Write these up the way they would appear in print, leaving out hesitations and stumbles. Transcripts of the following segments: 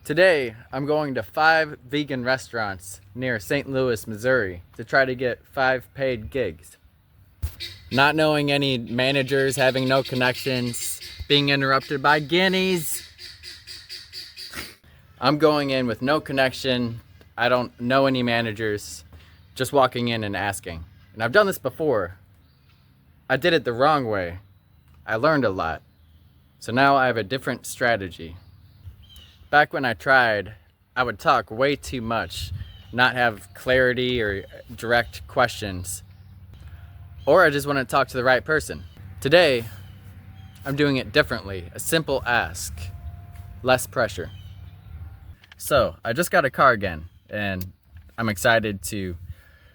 Today, I'm going to 5 vegan restaurants near St. Louis, Missouri to try to get 5 paid gigs. Not knowing any managers, having no connections, being interrupted by guineas. I'm going in with no connection. I don't know any managers, just walking in and asking. And I've done this before. I did it the wrong way. I learned a lot. So now I have a different strategy. Back when I tried, I would talk way too much, not have clarity or direct questions, or I just want to talk to the right person. Today, I'm doing it differently, a simple ask, less pressure. So, I just got a car again, and I'm excited to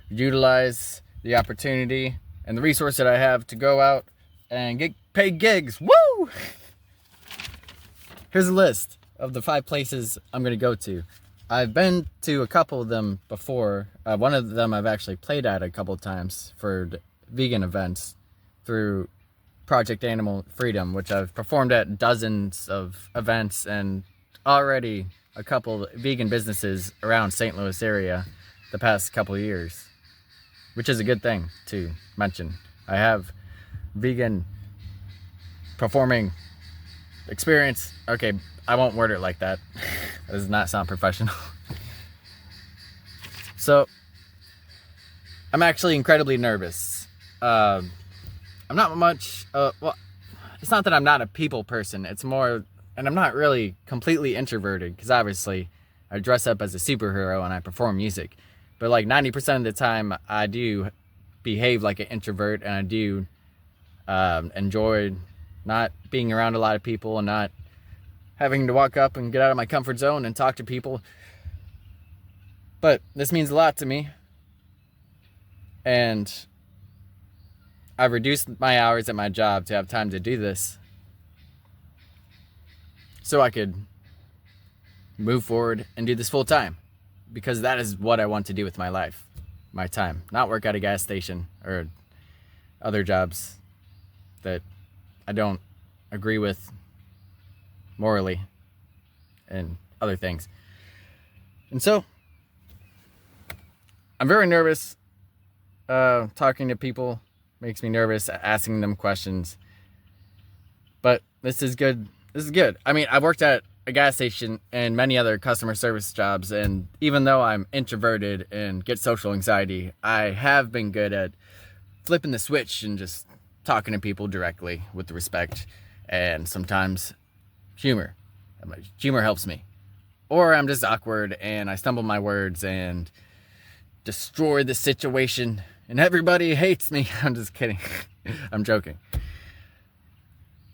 utilize the opportunity and the resource that I have to go out and get paid gigs. Woo! Here's a list of the 5 places I'm going to go to. I've been to a couple of them before. One of them I've actually played at a couple of times for vegan events through Project Animal Freedom, which I've performed at dozens of events and already a couple vegan businesses around St. Louis area the past couple of years, which is a good thing to mention. I have vegan performing experience. Okay, I won't word it like that. That does not sound professional. So, I'm actually incredibly nervous. I'm not much, well, it's not that I'm not a people person. It's more, and I'm not really completely introverted, because obviously I dress up as a superhero and I perform music. But like 90% of the time, I do behave like an introvert, and I do enjoy not being around a lot of people and not having to walk up and get out of my comfort zone and talk to people. But this means a lot to me. And I've reduced my hours at my job to have time to do this, so I could move forward and do this full time, because that is what I want to do with my life, my time, not work at a gas station or other jobs that I don't agree with morally and other things. And so I'm very nervous. Talking to people makes me nervous, asking them questions. But this is good. This is good. I mean, I've worked at a gas station and many other customer service jobs, and even though I'm introverted and get social anxiety, I have been good at flipping the switch and just talking to people directly with respect, and sometimes humor. Humor helps me. Or I'm just awkward and I stumble my words and destroy the situation and everybody hates me. I'm just kidding. I'm joking.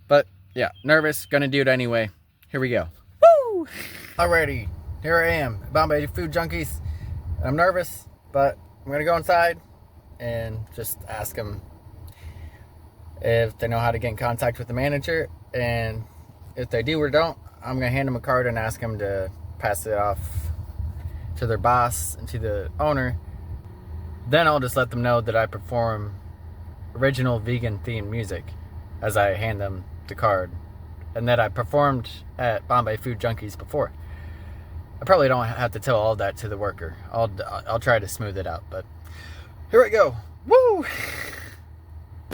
But yeah, nervous, gonna do it anyway. Here we go. Woo! Alrighty, here I am, Bombay Food Junkies. I'm nervous, but I'm gonna go inside and just ask them if they know how to get in contact with the manager, and if they do or don't, I'm gonna hand them a card and ask them to pass it off to their boss and to the owner. Then I'll just let them know that I perform original vegan themed music as I hand them the card, and that I performed at Bombay Food Junkies before. I probably don't have to tell all that to the worker. I'll try to smooth it out, but here we go. Woo!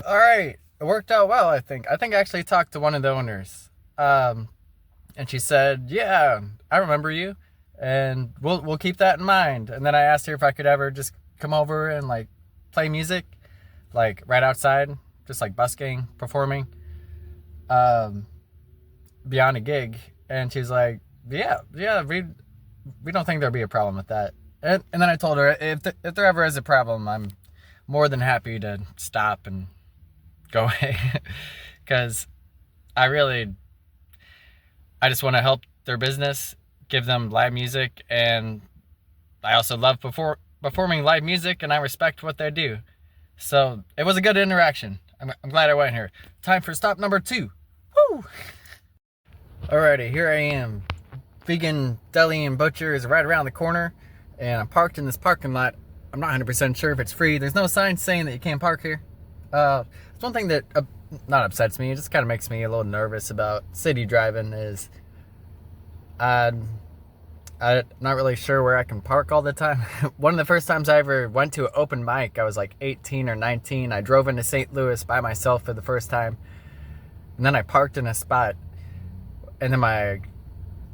All right. It worked out well, I think. I actually talked to one of the owners. And she said, yeah, I remember you, and we'll keep that in mind. And then I asked her if I could ever just come over and like play music, like right outside, just like busking, performing, beyond a gig. And she's like, yeah, we don't think there'll be a problem with that. And then I told her, if there ever is a problem, I'm more than happy to stop and go away, because I just want to help their business, give them live music, and I also love performing live music, and I respect what they do. So it was a good interaction. I'm glad I went here. Time for stop number 2. Woo! Alrighty, here I am. Vegan Deli and Butcher is right around the corner, and I'm parked in this parking lot. I'm not 100% sure if it's free. There's no sign saying that you can't park here. It's one thing that not upsets me, it just kind of makes me a little nervous about city driving is I'm not really sure where I can park all the time. One of the first times I ever went to an open mic, I was like 18 or 19. I drove into St. Louis by myself for the first time. And then I parked in a spot, and then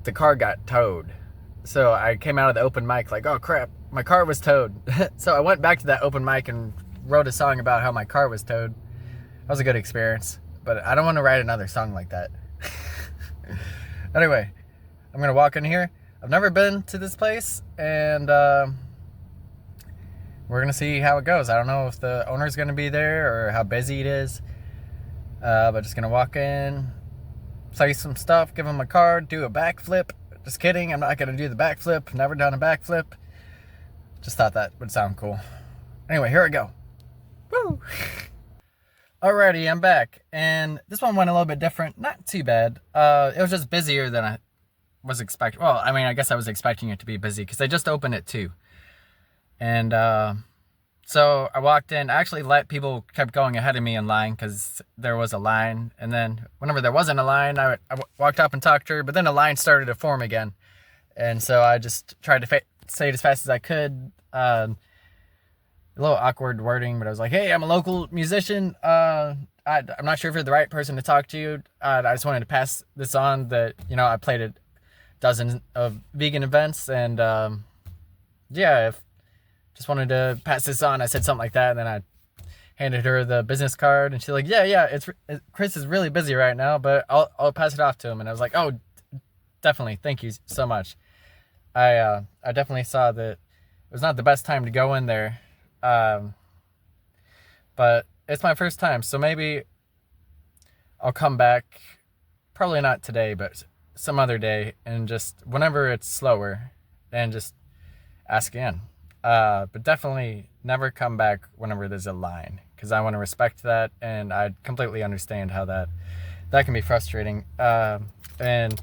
the car got towed. So I came out of the open mic like, oh crap, my car was towed. So I went back to that open mic and wrote a song about how my car was towed. That was a good experience, but I don't want to write another song like that. Anyway, I'm going to walk in here. I've never been to this place, and we're going to see how it goes. I don't know if the owner's going to be there or how busy it is, but just going to walk in, say some stuff, give him a card, do a backflip. Just kidding, I'm not going to do the backflip. Never done a backflip. Just thought that would sound cool. Anyway, here we go. Woo! Alrighty, I'm back. And this one went a little bit different. Not too bad. It was just busier than I was expecting. Well, I mean, I guess I was expecting it to be busy because they just opened it too. And so I walked in. I actually let people kept going ahead of me in line because there was a line. And then whenever there wasn't a line, I walked up and talked to her. But then a line started to form again. And so I just tried to say it as fast as I could. A little awkward wording, but I was like, hey, I'm a local musician. I'm not sure if you're the right person to talk to. I just wanted to pass this on that, I played at dozens of vegan events. And yeah, just wanted to pass this on. I said something like that, and then I handed her the business card, and she's like, yeah, Chris is really busy right now, but I'll pass it off to him. And I was like, oh, definitely, thank you so much. I definitely saw that it was not the best time to go in there, but it's my first time, so maybe I'll come back, probably not today, but some other day, and just whenever it's slower, and just ask again. But definitely never come back whenever there's a line, because I want to respect that, and I completely understand how that can be frustrating. And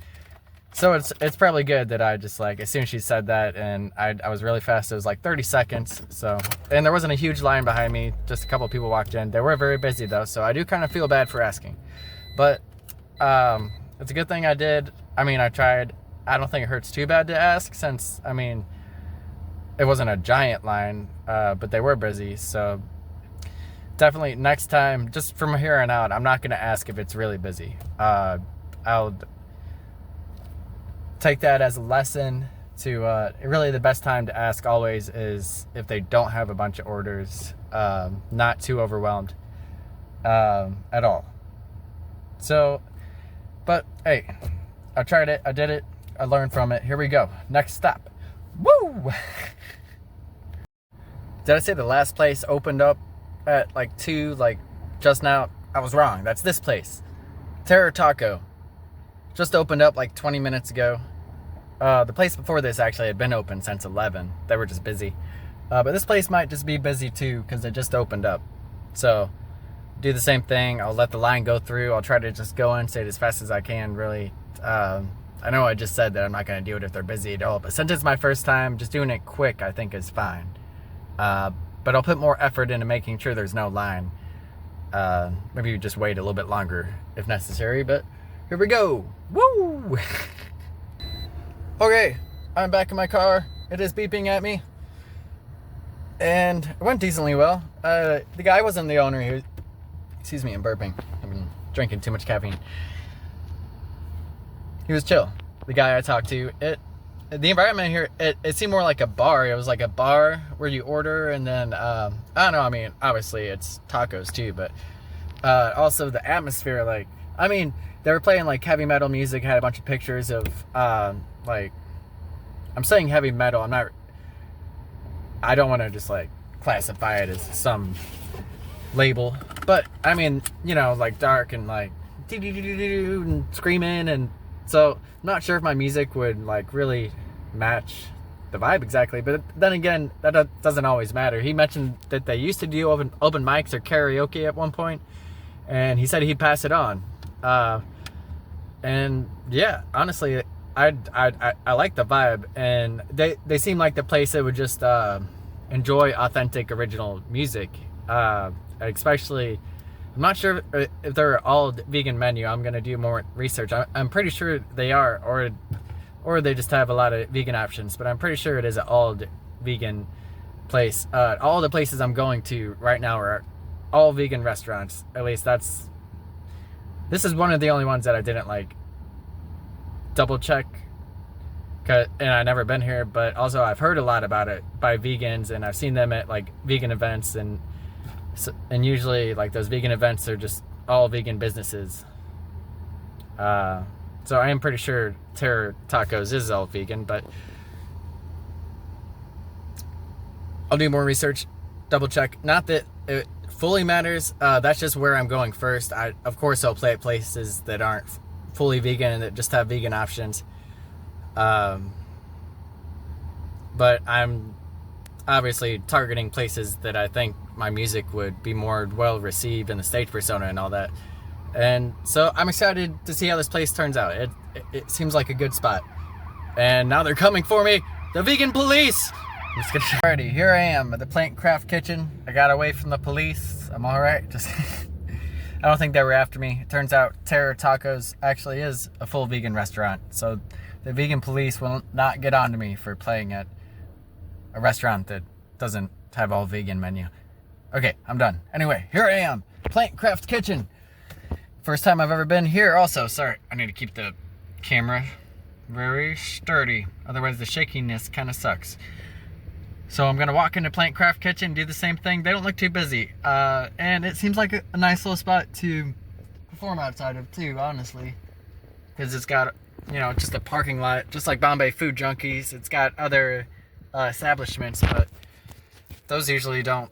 so it's probably good that I just, like, as soon as she said that, and I was really fast, it was like 30 seconds, so, and there wasn't a huge line behind me, just a couple of people walked in. They were very busy though, so I do kind of feel bad for asking, but it's a good thing I did. I mean, I tried. I don't think it hurts too bad to ask, since, I mean, it wasn't a giant line, but they were busy, so definitely next time, just from here on out, I'm not going to ask if it's really busy. I'll take that as a lesson to, really the best time to ask always is if they don't have a bunch of orders, not too overwhelmed at all. So, but hey, I tried it, I did it, I learned from it. Here we go. Next stop. Woo! Did I say the last place opened up at like 2, like just now? I was wrong. That's this place. Terror Taco. Just opened up like 20 minutes ago. The place before this actually had been open since 11. They were just busy. But this place might just be busy too because it just opened up. So do the same thing. I'll let the line go through. I'll try to just go in, say it as fast as I can, really. I know I just said that I'm not going to do it if they're busy at all, but since it's my first time, just doing it quick I think is fine. But I'll put more effort into making sure there's no line. Maybe you just wait a little bit longer if necessary, but here we go. Woo! Okay, I'm back in my car. It is beeping at me. And it went decently well. The guy wasn't the owner. Excuse me, I'm burping. I've been drinking too much caffeine. He was chill. The guy I talked to, the environment here, it seemed more like a bar. It was like a bar where you order, and then, I don't know, I mean, obviously it's tacos too, but also the atmosphere, like, I mean, they were playing like heavy metal music, had a bunch of pictures of, like, I'm saying heavy metal, I don't want to just like classify it as some label, but I mean, like dark and like and screaming, and so I'm not sure if my music would like really match the vibe exactly, but then again, that doesn't always matter. He mentioned that they used to do open mics or karaoke at one point, and he said he'd pass it on. And yeah, honestly, I like the vibe, and they seem like the place that would just enjoy authentic original music. Especially, I'm not sure if they're all vegan menu. I'm gonna do more research. I'm pretty sure they are, or or they just have a lot of vegan options. But I'm pretty sure it is an all vegan place. All the places I'm going to right now are all vegan restaurants. At least this is one of the only ones that I didn't like double check, and I've never been here, but also I've heard a lot about it by vegans, and I've seen them at like vegan events, and usually like those vegan events are just all vegan businesses. So I am pretty sure Terror Tacos is all vegan, but I'll do more research, double check. Not that it fully matters. That's just where I'm going first. Of course, I'll play at places that aren't fully vegan and that just have vegan options. But I'm obviously targeting places that I think my music would be more well received in the stage persona and all that. And so I'm excited to see how this place turns out. It seems like a good spot. And now they're coming for me, the vegan police. I'm just gonna alrighty, here I am at the Plant Craft Kitchen. I got away from the police. I'm all right. Just I don't think they were after me. It turns out Terror Tacos actually is a full vegan restaurant, so the vegan police will not get on to me for playing at a restaurant that doesn't have all vegan menu. Okay, I'm done. Anyway, here I am, Plant Craft Kitchen. First time I've ever been here. Also, sorry, I need to keep the camera very sturdy, otherwise the shakiness kind of sucks. So I'm gonna walk into Plant Craft Kitchen, do the same thing. They don't look too busy, and it seems like a nice little spot to perform outside of too, honestly, because it's got, you know, just a parking lot, just like Bombay Food Junkies. It's got other establishments, but those usually don't.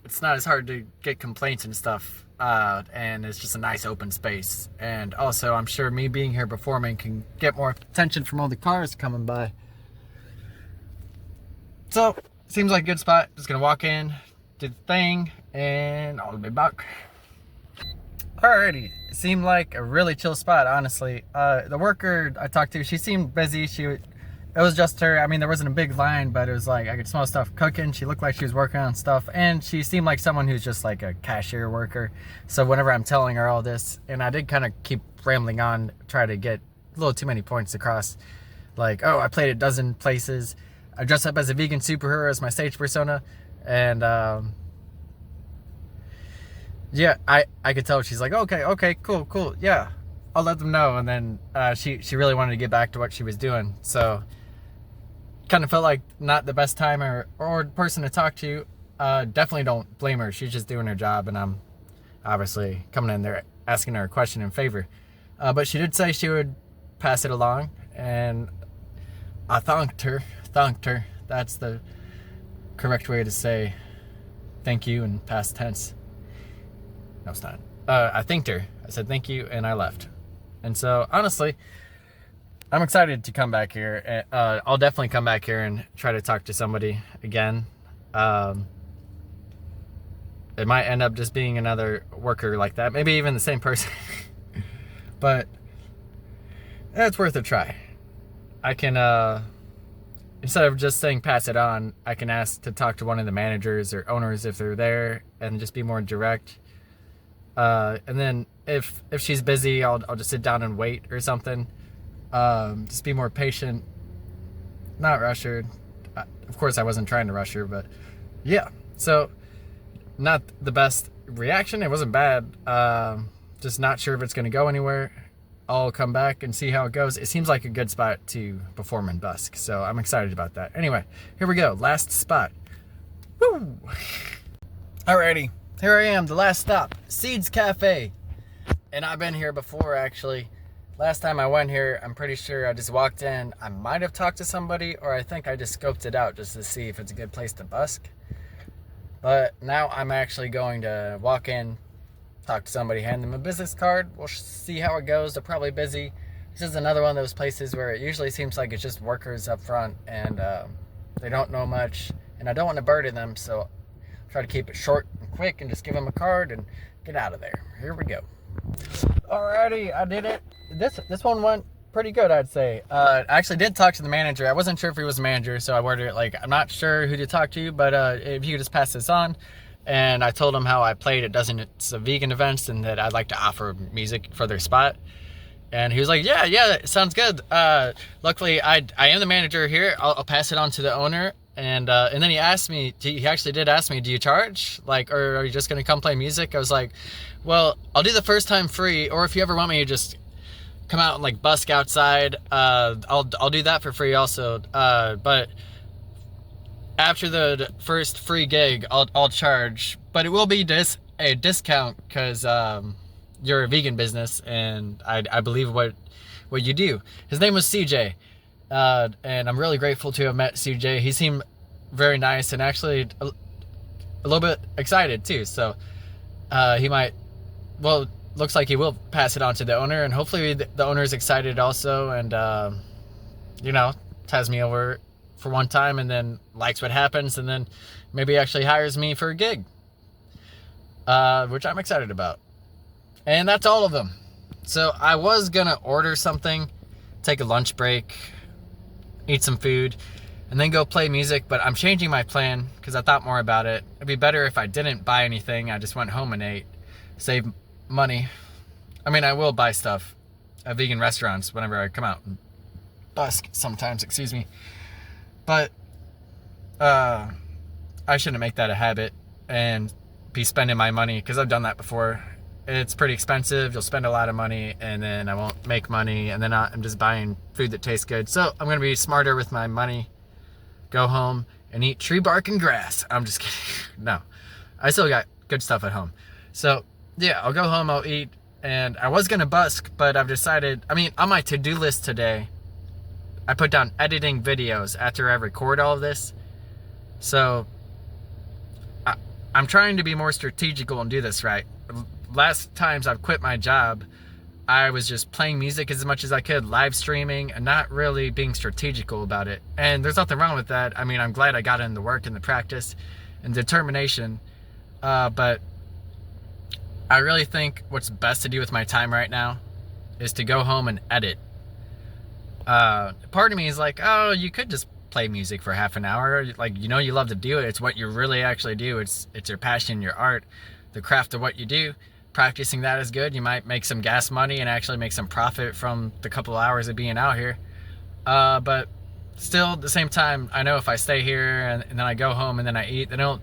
It's not as hard to get complaints and stuff, and it's just a nice open space. And also, I'm sure me being here performing can get more attention from all the cars coming by. So, seems like a good spot. Just gonna walk in, do the thing, and I'll be back. Alrighty, it seemed like a really chill spot, honestly. The worker I talked to, she seemed busy. It was just her. I mean, there wasn't a big line, but it was like I could smell stuff cooking. She looked like she was working on stuff, and she seemed like someone who's just like a cashier worker. So whenever I'm telling her all this, and I did kind of keep rambling on, try to get a little too many points across. Like, oh, I played a dozen places. I dress up as a vegan superhero as my stage persona, and yeah, I could tell she's like, okay, cool, yeah, I'll let them know. And then she really wanted to get back to what she was doing, so kind of felt like not the best time or person to talk to. Definitely don't blame her. She's just doing her job, and I'm obviously coming in there asking her a question in favor. But she did say she would pass it along, and I thanked her. That's the correct way to say thank you in past tense. No, it's not. I thanked her. I said thank you, and I left. And so, honestly, I'm excited to come back here. I'll definitely come back here and try to talk to somebody again. It might end up just being another worker like that. Maybe even the same person. But it's worth a try. I can, instead of just saying pass it on, I can ask to talk to one of the managers or owners if they're there and just be more direct. And then if she's busy, I'll just sit down and wait or something. Just be more patient, not rush her. Of course, I wasn't trying to rush her, but yeah. So, not the best reaction. It wasn't bad. Just not sure if it's going to go anywhere. I'll come back and see how it goes. It seems like a good spot to perform and busk, so I'm excited about that. Anyway, here we go. Last spot. Woo! Alrighty, here I am, the last stop, Seeds Cafe. And I've been here before, actually. Last time I went here, I'm pretty sure I just walked in. I might have talked to somebody, or I think I just scoped it out just to see if it's a good place to busk. But now I'm actually going to walk in, talk to somebody, hand them a business card. We'll see how it goes. They're probably busy. This is another one of those places where it usually seems like it's just workers up front, and they don't know much, and I don't want to burden them, so I'll try to keep it short and quick and just give them a card and get out of there. Here we go. Alrighty, I did it. This one went pretty good, I'd say. I actually did talk to the manager. I wasn't sure if he was a manager, so I worded it like, I'm not sure who to talk to, but if you could just pass this on. And I told him how I played at dozens of vegan events and that I'd like to offer music for their spot. And he was like, yeah, sounds good. Luckily, I am the manager here. I'll pass it on to the owner. And then he asked me, he actually did ask me, do you charge? Like, or are you just going to come play music? I was like, well, I'll do the first time free. Or if you ever want me to just come out and like busk outside, I'll do that for free also. But after the first free gig, I'll charge. But it will be a discount because you're a vegan business, and I believe what you do. His name was CJ, and I'm really grateful to have met CJ. He seemed very nice and actually a little bit excited too. So he might, well, looks like he will pass it on to the owner, and hopefully the owner is excited also, and you know, ties me over for one time and then likes what happens, and then maybe actually hires me for a gig, which I'm excited about. And that's all of them. So I was gonna order something, take a lunch break, eat some food, and then go play music, but I'm changing my plan because I thought more about it. It'd be better if I didn't buy anything. I just went home and ate, save money. I mean, I will buy stuff at vegan restaurants whenever I come out and busk sometimes, excuse me. But I shouldn't make that a habit and be spending my money, because I've done that before. It's pretty expensive. You'll spend a lot of money and then I won't make money, and then I'm just buying food that tastes good. So I'm going to be smarter with my money. Go home and eat tree bark and grass. I'm just kidding. No, I still got good stuff at home. So yeah, I'll go home, I'll eat, and I was going to busk, but I've decided, I mean, on my to-do list today, I put down editing videos after I record all of this. So I'm trying to be more strategical and do this right. Last times I've quit my job, I was just playing music as much as I could, live streaming, and not really being strategical about it. And there's nothing wrong with that. I mean, I'm glad I got in the work and the practice and determination. But I really think what's best to do with my time right now is to go home and edit. Part of me is like, oh, you could just play music for half an hour. Like, you know, you love to do it. It's what you really actually do. It's your passion, your art, the craft of what you do. Practicing that is good. You might make some gas money and actually make some profit from the couple of hours of being out here. But still, at the same time, I know if I stay here and then I go home and then I eat, then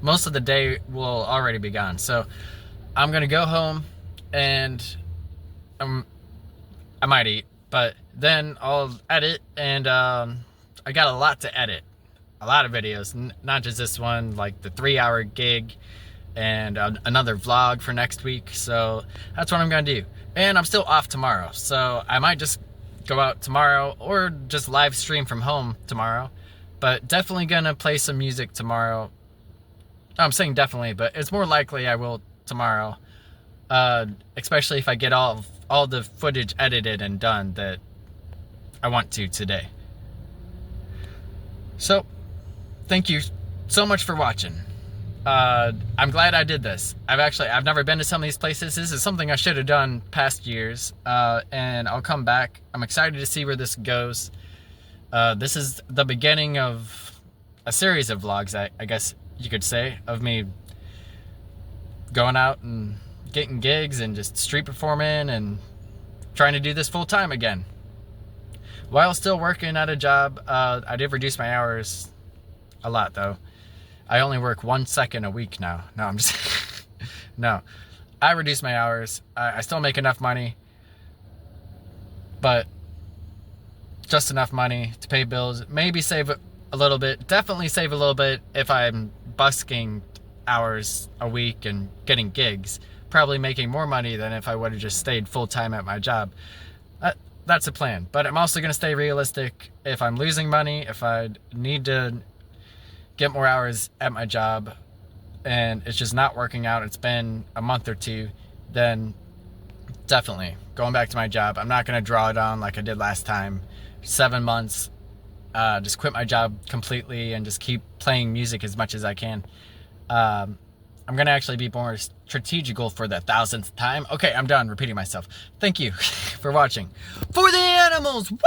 most of the day will already be gone. So I'm going to go home and I might eat, but then I'll edit, and I got a lot to edit. A lot of videos, not just this one, like the 3-hour gig and another vlog for next week. So that's what I'm gonna do. And I'm still off tomorrow, so I might just go out tomorrow or just live stream from home tomorrow. But definitely gonna play some music tomorrow. I'm saying definitely, but it's more likely I will tomorrow, especially if I get all the footage edited and done that I want to today. So thank you so much for watching. I'm glad I did this. I've never been to some of these places. This is something I should have done past years, and I'll come back. I'm excited to see where this goes. This is the beginning of a series of vlogs, I guess you could say, of me going out and getting gigs and just street performing and trying to do this full time again. While still working at a job, I did reduce my hours a lot though. I only work 1 second a week now. No, I'm just, no. I reduced my hours. I still make enough money, but just enough money to pay bills. Maybe save a little bit. Definitely save a little bit if I'm busking hours a week and getting gigs. Probably making more money than if I would have just stayed full-time at my job. That's a plan. But I'm also going to stay realistic. If I'm losing money, if I need to get more hours at my job and it's just not working out, it's been a month or two, then definitely going back to my job. I'm not going to draw it on like I did last time. 7 months, just quit my job completely and just keep playing music as much as I can. I'm going to actually be more strategical for the 1000th time. Okay, I'm done repeating myself. Thank you for watching. For the animals, woo!